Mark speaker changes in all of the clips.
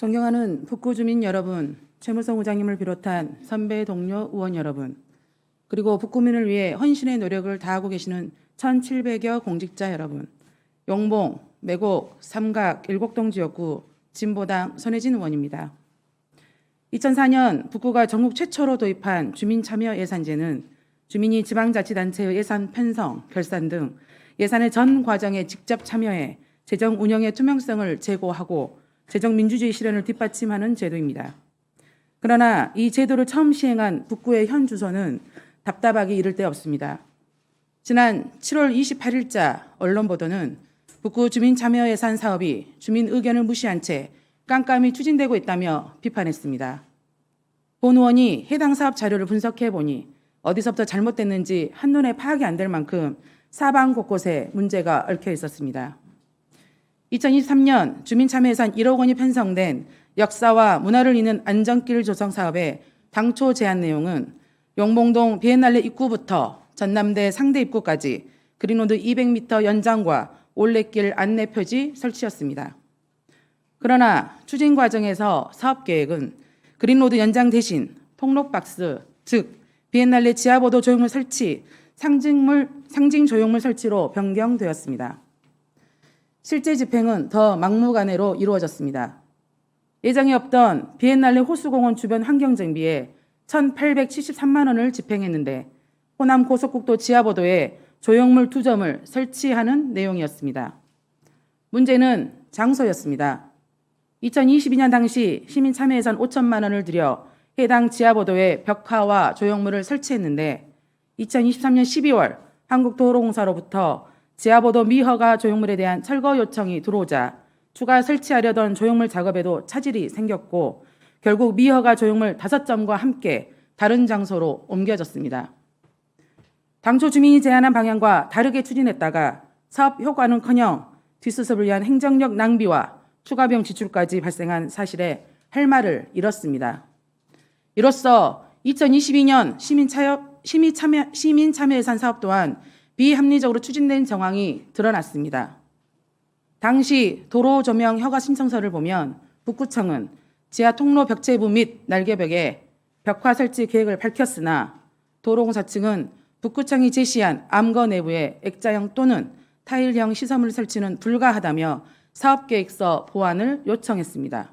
Speaker 1: 존경하는 북구 주민 여러분, 최무성 의장님을 비롯한 선배 동료 의원 여러분, 그리고 북구민을 위해 헌신의 노력을 다하고 계시는 1,700여 공직자 여러분, 용봉, 매곡, 삼각, 일곡동 지역구 진보당 선혜진 의원입니다. 2004년 북구가 전국 최초로 도입한 주민참여 예산제는 주민이 지방자치단체의 예산 편성, 결산 등 예산의 전 과정에 직접 참여해 재정 운영의 투명성을 제고하고 재정 민주주의 실현을 뒷받침하는 제도입니다. 그러나 이 제도를 처음 시행한 북구의 현 주소는 답답하기 이를 데 없습니다. 지난 7월 28일자 언론 보도는 북구 주민참여예산 사업이 주민 의견을 무시한 채 깜깜이 추진되고 있다며 비판했습니다. 본 의원이 해당 사업 자료를 분석해 보니 어디서부터 잘못됐는지 한눈에 파악이 안 될 만큼 사방 곳곳에 문제가 얽혀 있었습니다. 2023년 주민참여예산 1억 원이 편성된 역사와 문화를 잇는 안전길 조성 사업의 당초 제안 내용은 용봉동 비엔날레 입구부터 전남대 상대 입구까지 그린로드 200m 연장과 올레길 안내 표지 설치였습니다. 그러나 추진 과정에서 사업 계획은 그린로드 연장 대신 통로박스, 즉 비엔날레 지하보도 조형물 설치, 상징 조형물 설치로 변경되었습니다. 실제 집행은 더 막무가내로 이루어졌습니다. 예정이 없던 비엔날레 호수공원 주변 환경정비에 1,873만 원을 집행했는데 호남 고속국도 지하보도에 조형물 2점을 설치하는 내용이었습니다. 문제는 장소였습니다. 2022년 당시 시민참여예산 5천만 원을 들여 해당 지하보도에 벽화와 조형물을 설치했는데 2023년 12월 한국도로공사로부터 지하보도 미허가 조형물에 대한 철거 요청이 들어오자 추가 설치하려던 조형물 작업에도 차질이 생겼고 결국 미허가 조형물 5점과 함께 다른 장소로 옮겨졌습니다. 당초 주민이 제안한 방향과 다르게 추진했다가 사업 효과는커녕 뒷수습을 위한 행정력 낭비와 추가 비용 지출까지 발생한 사실에 할 말을 잃었습니다. 이로써 2022년 시민참여예산 사업 또한 비합리적으로 추진된 정황이 드러났습니다. 당시 도로 조명 허가 신청서를 보면 북구청은 지하 통로 벽체부 및 날개벽에 벽화 설치 계획을 밝혔으나 도로공사 측은 북구청이 제시한 암거 내부에 액자형 또는 타일형 시설물 설치는 불가하다며 사업계획서 보완을 요청했습니다.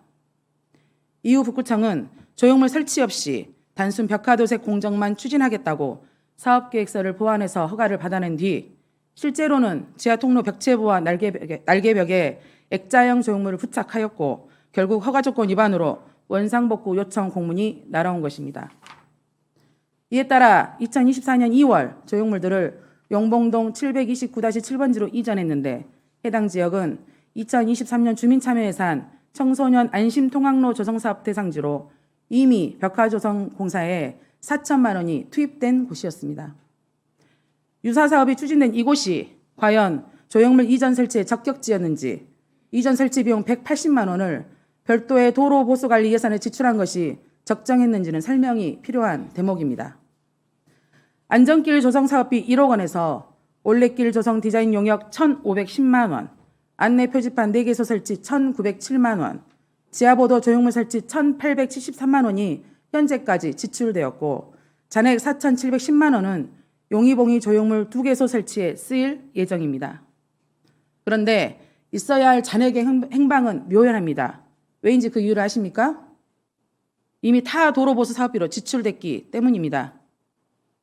Speaker 1: 이후 북구청은 조형물 설치 없이 단순 벽화 도색 공정만 추진하겠다고 사업계획서를 보완해서 허가를 받아낸 뒤 실제로는 지하통로 벽체부와 날개벽에 액자형 조형물을 부착하였고 결국 허가 조건 위반으로 원상복구 요청 공문이 날아온 것입니다. 이에 따라 2024년 2월 조형물들을 용봉동 729-7번지로 이전했는데 해당 지역은 2023년 주민참여예산 청소년 안심통학로 조성사업 대상지로 이미 벽화조성공사에 4천만 원이 투입된 곳이었습니다. 유사 사업이 추진된 이곳이 과연 조형물 이전 설치에 적격지였는지 이전 설치 비용 180만 원을 별도의 도로 보수관리 예산에 지출한 것이 적정했는지는 설명이 필요한 대목입니다. 안전길 조성 사업비 1억 원에서 올레길 조성 디자인 용역 1,510만 원, 안내 표지판 4개소 설치 1,907만 원, 지하보도 조형물 설치 1,873만 원이 현재까지 지출되었고 잔액 4,710만 원은 용이봉이 조형물 2개소 설치에 쓰일 예정입니다. 그런데 있어야 할 잔액의 행방은 묘연합니다. 왜인지 그 이유를 아십니까? 이미 타 도로보수 사업비로 지출됐기 때문입니다.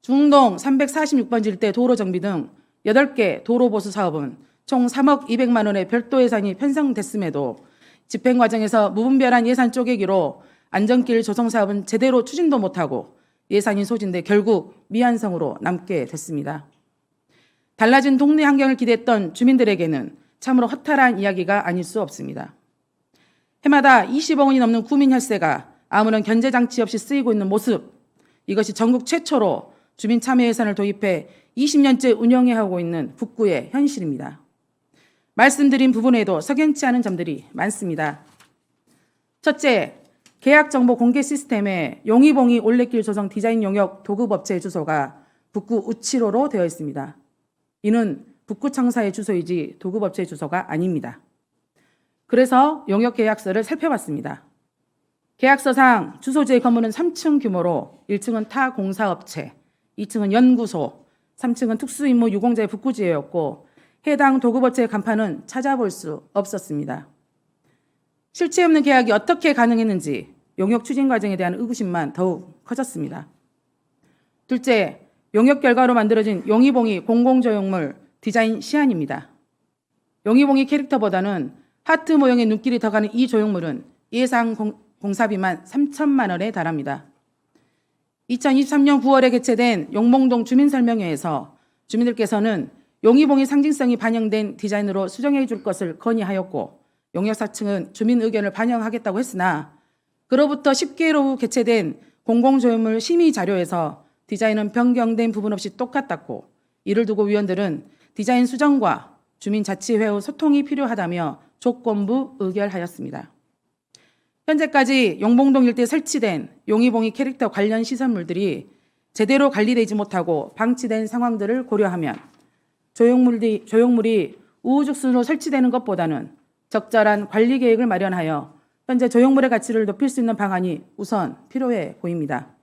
Speaker 1: 중동 346번지 일대 도로 정비 등 8개 도로보수 사업은 총 3억 200만 원의 별도 예산이 편성됐음에도 집행 과정에서 무분별한 예산 쪼개기로 안전길 조성 사업은 제대로 추진도 못하고 예산이 소진돼 결국 미완성으로 남게 됐습니다. 달라진 동네 환경을 기대했던 주민들에게는 참으로 허탈한 이야기가 아닐 수 없습니다. 해마다 20억 원이 넘는 구민 혈세가 아무런 견제 장치 없이 쓰이고 있는 모습, 이것이 전국 최초로 주민 참여 예산을 도입해 20년째 운영해오고 있는 북구의 현실입니다. 말씀드린 부분에도 석연치 않은 점들이 많습니다. 첫째, 계약 정보 공개 시스템에 용이봉이 올레길 조성 디자인 용역 도급업체의 주소가 북구 우치로로 되어 있습니다. 이는 북구청사의 주소이지 도급업체의 주소가 아닙니다. 그래서 용역 계약서를 살펴봤습니다. 계약서상 주소지의 건물은 3층 규모로 1층은 타 공사업체, 2층은 연구소, 3층은 특수임무 유공자의 북구지였고 해당 도급업체의 간판은 찾아볼 수 없었습니다. 실체 없는 계약이 어떻게 가능했는지 용역 추진 과정에 대한 의구심만 더욱 커졌습니다. 둘째, 용역 결과로 만들어진 용이봉이 공공조형물 디자인 시안입니다. 용이봉이 캐릭터보다는 하트 모형의 눈길이 더 가는 이 조형물은 예상 공사비만 3천만 원에 달합니다. 2023년 9월에 개최된 용봉동 주민설명회에서 주민들께서는 용이봉의 상징성이 반영된 디자인으로 수정해 줄 것을 건의하였고 용역사측은 주민 의견을 반영하겠다고 했으나 그로부터 10개월 후 개최된 공공조형물 심의 자료에서 디자인은 변경된 부분 없이 똑같았고 이를 두고 위원들은 디자인 수정과 주민자치회 후 소통이 필요하다며 조건부 의결하였습니다. 현재까지 용봉동 일대에 설치된 용이봉이 캐릭터 관련 시설물들이 제대로 관리되지 못하고 방치된 상황들을 고려하면 조형물이 우후죽순으로 설치되는 것보다는 적절한 관리 계획을 마련하여 현재 조형물의 가치를 높일 수 있는 방안이 우선 필요해 보입니다.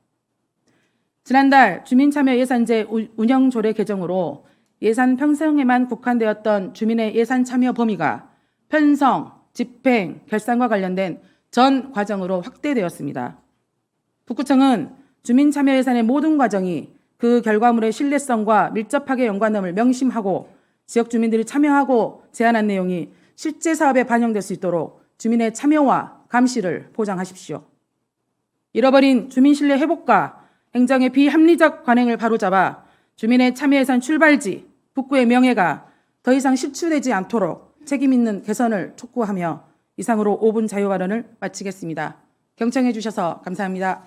Speaker 1: 지난달 주민참여 예산제 운영 조례 개정으로 예산 편성에만 국한되었던 주민의 예산 참여 범위가 편성, 집행, 결산과 관련된 전 과정으로 확대되었습니다. 북구청은 주민 참여 예산의 모든 과정이 그 결과물의 신뢰성과 밀접하게 연관됨을 명심하고 지역 주민들이 참여하고 제안한 내용이 실제 사업에 반영될 수 있도록 주민의 참여와 감시를 보장하십시오. 잃어버린 주민 신뢰 회복과 행정의 비합리적 관행을 바로잡아 주민의 참여 예산 출발지, 북구의 명예가 더 이상 실추되지 않도록 책임 있는 개선을 촉구하며 이상으로 5분 자유 발언을 마치겠습니다. 경청해 주셔서 감사합니다.